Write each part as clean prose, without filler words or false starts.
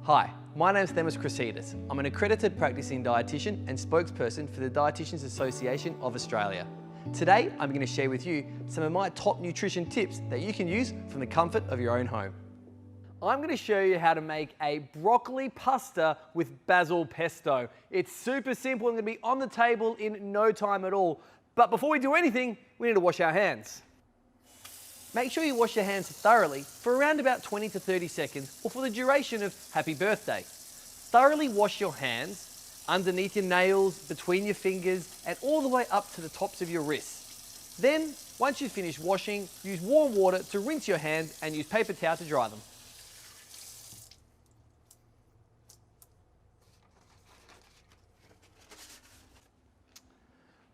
Hi, my name is Themis. I'm an accredited practicing dietitian and spokesperson for the Dietitians Association of Australia. Today, I'm going to share with you some of my top nutrition tips that you can use from the comfort of your own home. I'm going to show you how to make a broccoli pasta with basil pesto. It's super simple and going to be on the table in no time at all. But before we do anything, we need to wash our hands. Make sure you wash your hands thoroughly for around about 20 to 30 seconds or for the duration of happy birthday. Thoroughly wash your hands underneath your nails, between your fingers, and all the way up to the tops of your wrists. Then, once you've finished washing, use warm water to rinse your hands and use paper towel to dry them.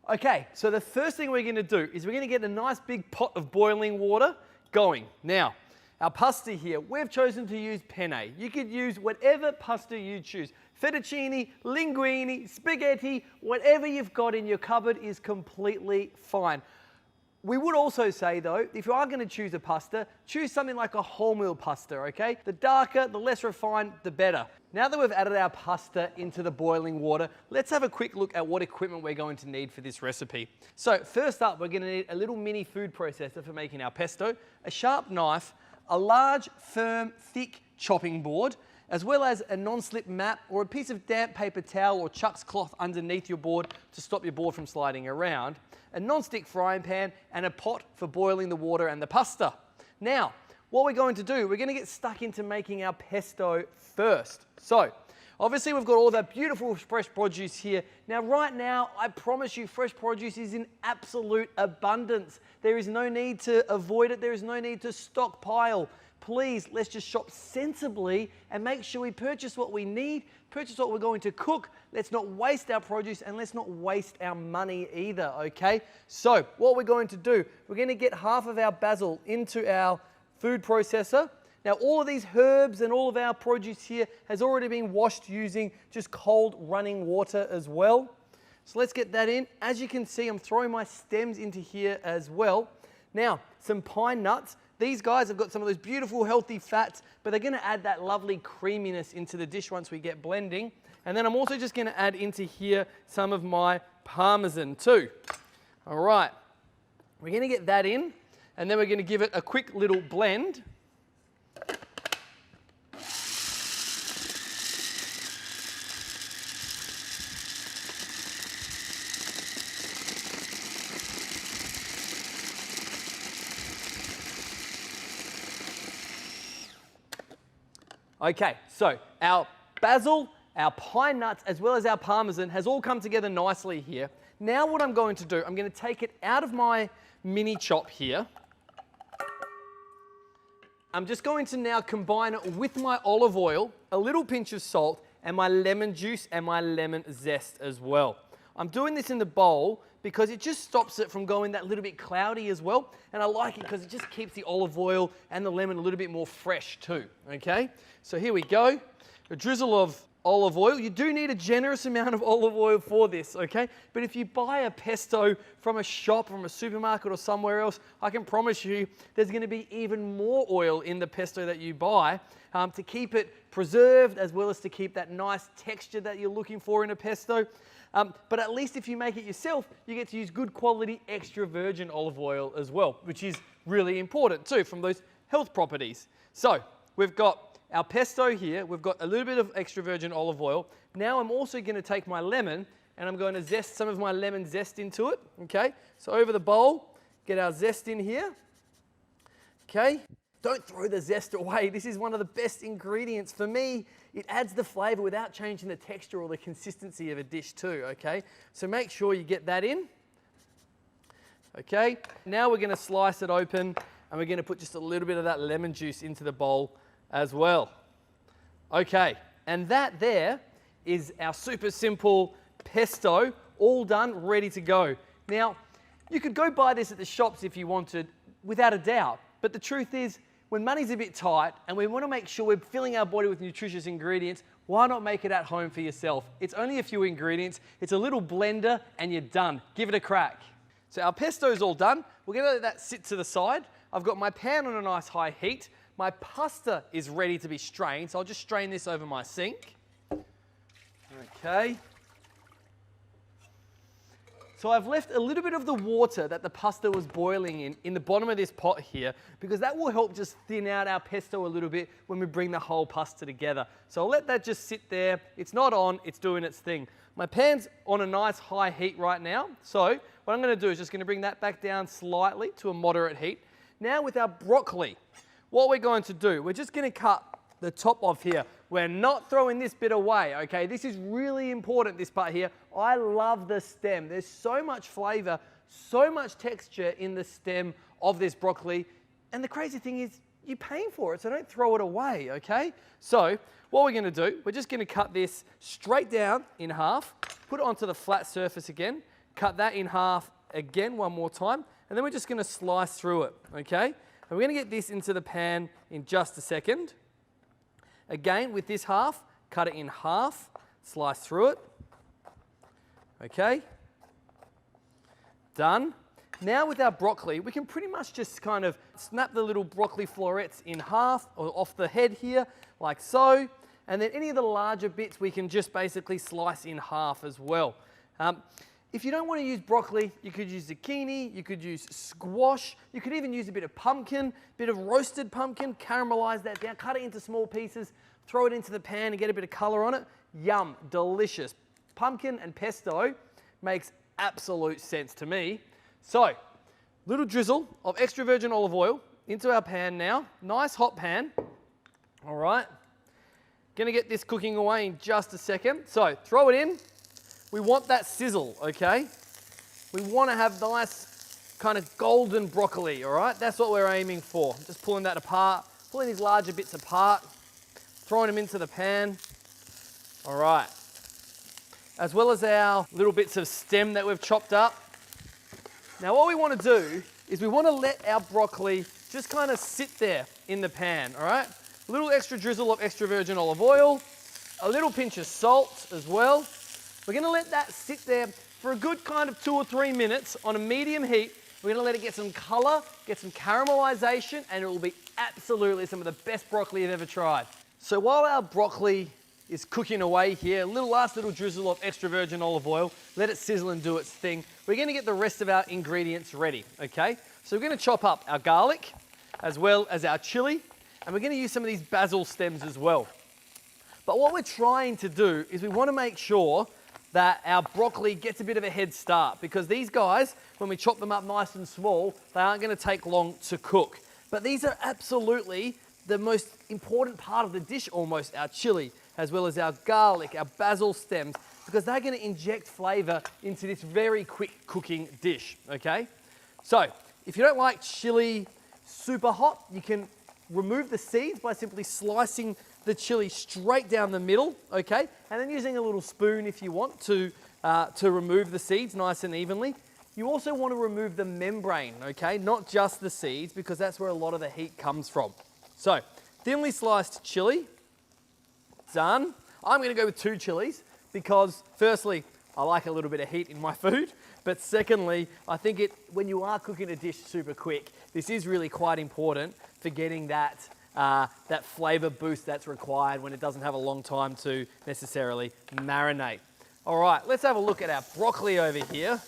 Okay, so the first thing we're going to do is we're going to get a nice big pot of boiling water going. Now, our pasta here, we've chosen to use penne. You could use whatever pasta you choose. Fettuccine, linguine, spaghetti, whatever you've got in your cupboard is completely fine. We would also say though, if you are going to choose a pasta, choose something like a wholemeal pasta, okay? The darker, the less refined, the better. Now that we've added our pasta into the boiling water, let's have a quick look at what equipment we're going to need for this recipe. So first up, we're going to need a little mini food processor for making our pesto, a sharp knife, a large, firm, thick chopping board, as well as a non-slip mat or a piece of damp paper towel or Chuck's cloth underneath your board to stop your board from sliding around, a non-stick frying pan, and a pot for boiling the water and the pasta. Now, what we're going to do, we're going to get stuck into making our pesto first. So, obviously we've got all of our beautiful fresh produce here. Now, right now, I promise you, fresh produce is in absolute abundance. There is no need to avoid it. There is no need to stockpile. Please, let's just shop sensibly and make sure we purchase what we need, purchase what we're going to cook. Let's not waste our produce and let's not waste our money either, okay? So, what we're going to do, we're going to get half of our basil into our food processor. Now, all of these herbs and all of our produce here has already been washed using just cold running water as well. So let's get that in. As you can see, I'm throwing my stems into here as well. Now, some pine nuts. These guys have got some of those beautiful healthy fats, but they're going to add that lovely creaminess into the dish once we get blending. And then I'm also just going to add into here some of my parmesan too. All right, we're going to get that in, and then we're going to give it a quick little blend. Okay, so our basil, our pine nuts, as well as our parmesan has all come together nicely here. Now what I'm going to do, I'm going to take it out of my mini chop here. I'm just going to now combine it with my olive oil, a little pinch of salt, and my lemon juice and my lemon zest as well. I'm doing this in the bowl because it just stops it from going that little bit cloudy as well. And I like it because it just keeps the olive oil and the lemon a little bit more fresh too, okay? So here we go, a drizzle of olive oil. You do need a generous amount of olive oil for this, okay? But if you buy a pesto from a shop, from a supermarket or somewhere else, I can promise you there's going to be even more oil in the pesto that you buy to keep it preserved as well as to keep that nice texture that you're looking for in a pesto. But at least if you make it yourself, you get to use good quality extra virgin olive oil as well, which is really important too from those health properties. So we've got our pesto here, we've got a little bit of extra virgin olive oil. Now I'm also going to take my lemon and I'm going to zest some of my lemon zest into it, okay? So over the bowl, get our zest in here, okay? Don't throw the zest away. This is one of the best ingredients. For me, it adds the flavour without changing the texture or the consistency of a dish too, okay? So make sure you get that in, okay? Now we're going to slice it open and we're going to put just a little bit of that lemon juice into the bowl as well. Okay, and that there is our super simple pesto, all done, ready to go. Now, you could go buy this at the shops if you wanted, without a doubt, but the truth is, when money's a bit tight and we want to make sure we're filling our body with nutritious ingredients, why not make it at home for yourself? It's only a few ingredients, it's a little blender, and you're done. Give it a crack. So our pesto is all done. We're going to let that sit to the side. I've got my pan on a nice high heat. My pasta is ready to be strained, so I'll just strain this over my sink. Okay. So I've left a little bit of the water that the pasta was boiling in the bottom of this pot here, because that will help just thin out our pesto a little bit when we bring the whole pasta together. So I'll let that just sit there. It's not on, it's doing its thing. My pan's on a nice high heat right now. So what I'm going to do is just going to bring that back down slightly to a moderate heat. Now with our broccoli, what we're going to do, we're just going to cut the top off here. We're not throwing this bit away, okay? This is really important, this part here. I love the stem. There's so much flavor, so much texture in the stem of this broccoli. And the crazy thing is, you're paying for it, so don't throw it away, okay? So what we're gonna do, we're just gonna cut this straight down in half, put it onto the flat surface again, cut that in half again one more time, and then we're just gonna slice through it, okay? And we're gonna get this into the pan in just a second. Again, with this half, cut it in half, slice through it. Okay, done. Now with our broccoli, we can pretty much just kind of snap the little broccoli florets in half or off the head here, like so. And then any of the larger bits, we can just basically slice in half as well. If you don't want to use broccoli, you could use zucchini, you could use squash, you could even use a bit of pumpkin, bit of roasted pumpkin, caramelize that down, cut it into small pieces, throw it into the pan and get a bit of color on it. Yum, delicious. Pumpkin and pesto makes absolute sense to me. So, little drizzle of extra virgin olive oil into our pan now. Nice hot pan. All right. Gonna get this cooking away in just a second. So, throw it in. We want that sizzle, okay? We want to have nice kind of golden broccoli, all right? That's what we're aiming for. Just pulling that apart, pulling these larger bits apart, throwing them into the pan. All right. As well as our little bits of stem that we've chopped up. Now what we want to do is we want to let our broccoli just kind of sit there in the pan, all right? A little extra drizzle of extra virgin olive oil, a little pinch of salt as well. We're going to let that sit there for a good kind of 2 or 3 minutes on a medium heat. We're going to let it get some color, get some caramelization, and it will be absolutely some of the best broccoli you've ever tried. So while our broccoli is cooking away here, last little drizzle of extra virgin olive oil, let it sizzle and do its thing. We're going to get the rest of our ingredients ready, okay? So we're going to chop up our garlic as well as our chili, and we're going to use some of these basil stems as well. But what we're trying to do is we want to make sure that our broccoli gets a bit of a head start, because these guys, when we chop them up nice and small, they aren't going to take long to cook. But these are absolutely the most important part of the dish almost, our chili, as well as our garlic, our basil stems, because they're going to inject flavor into this very quick cooking dish, okay? So, if you don't like chili super hot, you can remove the seeds by simply slicing the chili straight down the middle, okay? And then using a little spoon if you want to remove the seeds nice and evenly. You also want to remove the membrane, okay? Not just the seeds, because that's where a lot of the heat comes from. So, thinly sliced chili, done. I'm going to go with 2 chilies because firstly, I like a little bit of heat in my food. But secondly, I think when you are cooking a dish super quick, this is really quite important for getting that flavor boost that's required when it doesn't have a long time to necessarily marinate. All right, let's have a look at our broccoli over here.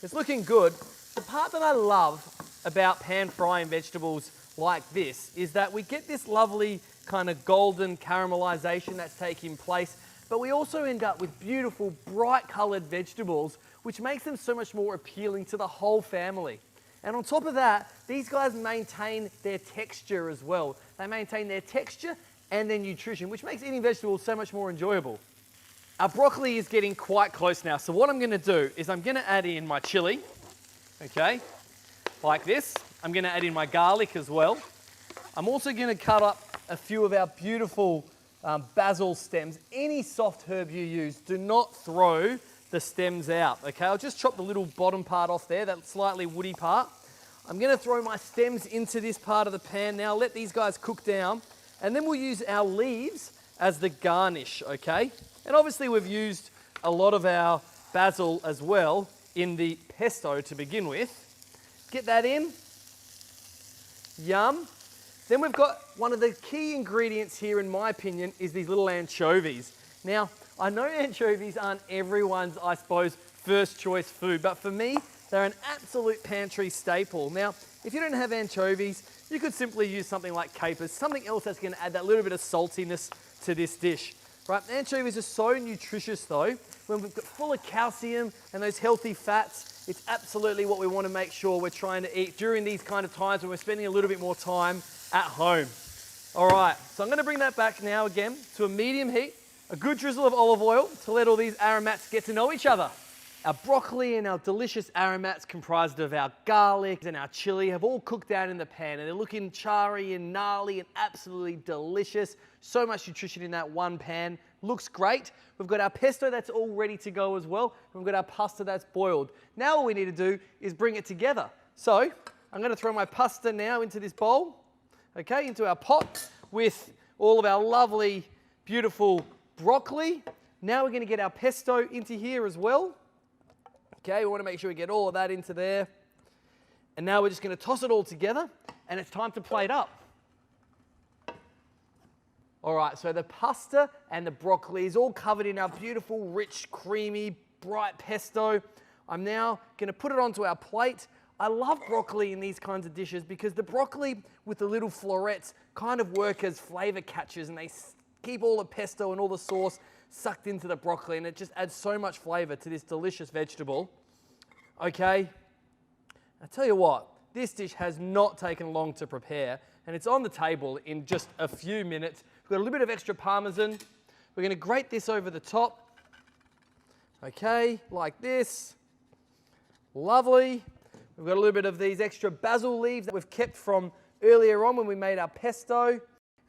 It's looking good. The part that I love about pan frying vegetables like this is that we get this lovely kind of golden caramelization that's taking place, but we also end up with beautiful, bright colored vegetables, which makes them so much more appealing to the whole family. And on top of that, these guys maintain their texture as well. They maintain their texture and their nutrition, which makes eating vegetables so much more enjoyable. Our broccoli is getting quite close now, so what I'm going to do is I'm going to add in my chili, okay, like this. I'm going to add in my garlic as well. I'm also going to cut up a few of our beautiful basil stems. Any soft herb you use, do not throw the stems out, okay? I'll just chop the little bottom part off there, that slightly woody part. I'm going to throw my stems into this part of the pan now, let these guys cook down, and then we'll use our leaves as the garnish, okay? And obviously we've used a lot of our basil as well in the pesto to begin with. Get that in. Yum. Then we've got one of the key ingredients here, in my opinion, is these little anchovies. Now, I know anchovies aren't everyone's, I suppose, first choice food, but for me, they're an absolute pantry staple. Now, if you don't have anchovies, you could simply use something like capers, something else that's going to add that little bit of saltiness to this dish. Right, anchovies are so nutritious though. When we've got full of calcium and those healthy fats, it's absolutely what we want to make sure we're trying to eat during these kind of times when we're spending a little bit more time at home. All right, so I'm going to bring that back now again to a medium heat, a good drizzle of olive oil to let all these aromats get to know each other. Our broccoli and our delicious aromats comprised of our garlic and our chili have all cooked down in the pan, and they're looking charry and gnarly and absolutely delicious. So much nutrition in that one pan. Looks great. We've got our pesto that's all ready to go as well. And we've got our pasta that's boiled. Now all we need to do is bring it together. So I'm going to throw my pasta now into this bowl, okay, into our pot with all of our lovely, beautiful broccoli. Now we're going to get our pesto into here as well. Okay, we want to make sure we get all of that into there. And now we're just going to toss it all together, and it's time to plate up. All right, so the pasta and the broccoli is all covered in our beautiful, rich, creamy, bright pesto. I'm now going to put it onto our plate. I love broccoli in these kinds of dishes because the broccoli with the little florets kind of work as flavor catchers, and they keep all the pesto and all the sauce sucked into the broccoli, and it just adds so much flavor to this delicious vegetable. Okay, I tell you what, this dish has not taken long to prepare, and it's on the table in just a few minutes. We've got a little bit of extra Parmesan. We're going to grate this over the top. Okay, like this. Lovely. We've got a little bit of these extra basil leaves that we've kept from earlier on when we made our pesto,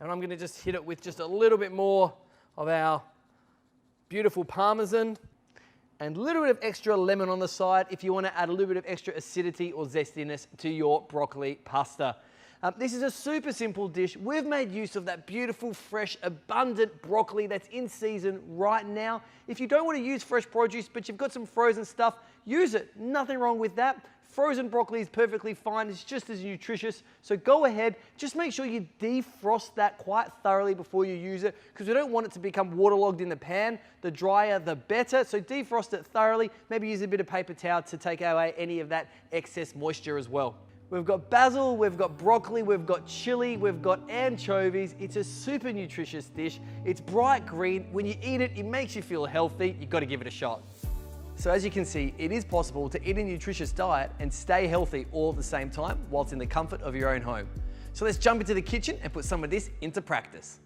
and I'm going to just hit it with just a little bit more of our beautiful Parmesan, and a little bit of extra lemon on the side if you want to add a little bit of extra acidity or zestiness to your broccoli pasta. This is a super simple dish. We've made use of that beautiful, fresh, abundant broccoli that's in season right now. If you don't want to use fresh produce, but you've got some frozen stuff, use it. Nothing wrong with that. Frozen broccoli is perfectly fine. It's just as nutritious. So go ahead, just make sure you defrost that quite thoroughly before you use it, because we don't want it to become waterlogged in the pan. The drier, the better. So defrost it thoroughly. Maybe use a bit of paper towel to take away any of that excess moisture as well. We've got basil, we've got broccoli, we've got chili, we've got anchovies. It's a super nutritious dish. It's bright green. When you eat it, it makes you feel healthy. You've got to give it a shot. So as you can see, it is possible to eat a nutritious diet and stay healthy all at the same time whilst in the comfort of your own home. So let's jump into the kitchen and put some of this into practice.